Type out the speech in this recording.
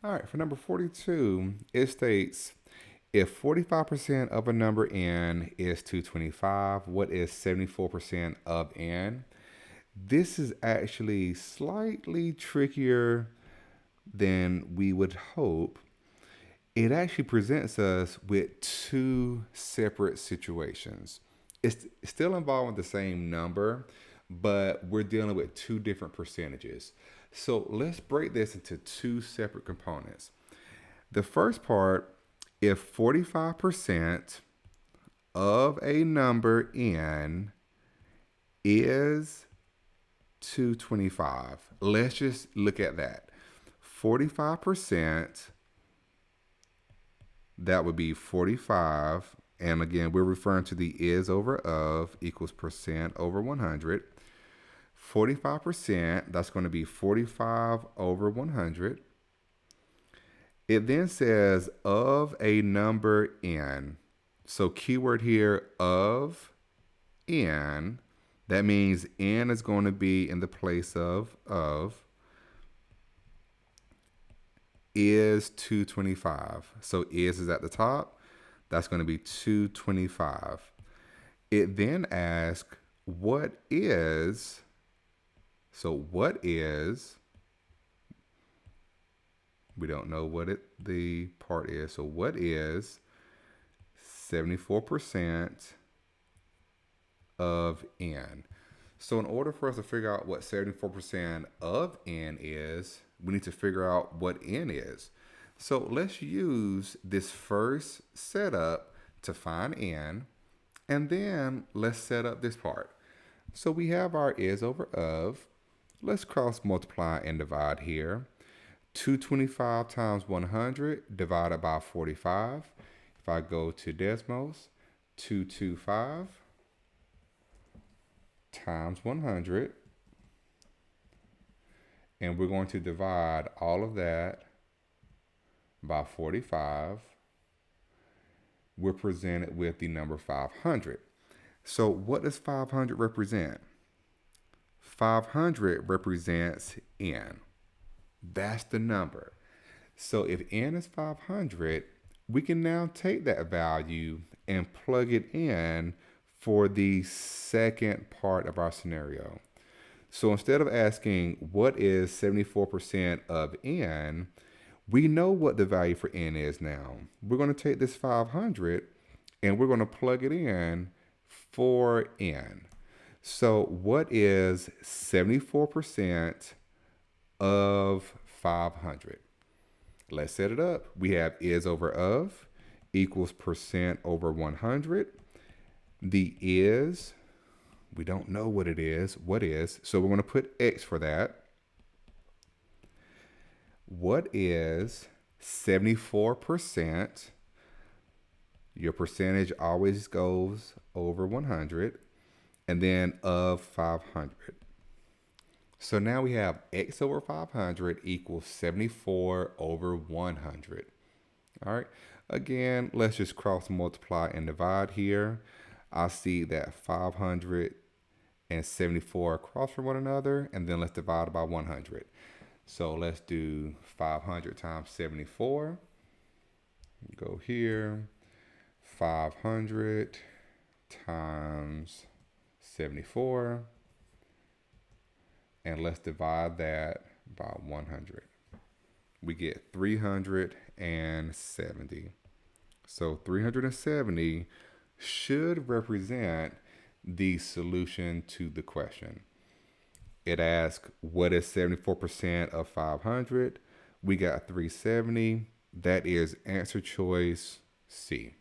All right, for number 42, it states if 45% of a number n is 225, what is 74% of n? This is actually slightly trickier than we would hope. It actually presents us with two separate situations. It's still involving the same number, but we're dealing with two different percentages. So let's break this into two separate components. The first part, if 45% of a number n is 225, let's just look at that. 45%, that would be 45. And again, we're referring to the is over of equals percent over 100. 45%, that's going to be 45 over 100. It then says of a number n. So keyword here, of n. That means n is going to be in the place of is 225. So is at the top. That's going to be 225. It then asks what is, so what is, we don't know what the part is. So what is 74% of n? So in order for us to figure out what 74% of n is, we need to figure out what n is. So let's use this first setup to find n, and then let's set up this part. So we have our is over of. Let's cross multiply and divide here. 225 times 100 divided by 45. If I go to Desmos, 225 times 100. And we're going to divide all of that by 45. We're presented with the number 500. So what does 500 represent? 500 represents n. That's the number. So if n is 500, we can now take that value and plug it in for the second part of our scenario. So instead of asking what is 74% of n, we know what the value for n is now. We're going to take this 500 and we're going to plug it in for n. So what is 74% of 500? Let's set it up. We have is over of equals percent over 100. The is, we don't know what it is. What is? So we're going to put X for that. What is 74%? Your percentage always goes over 100. And then of 500. So now we have X over 500 equals 74 over 100. All right. Again, let's just cross multiply and divide here. I see that 500 and 74 cross from one another, and then let's divide it by 100. So let's do 500 times 74. Go here. 500 times 74. And let's divide that by 100. We get 370. So 370 should represent the solution to the question. It asks, what is 74% of 500? We got 370. That is answer choice C.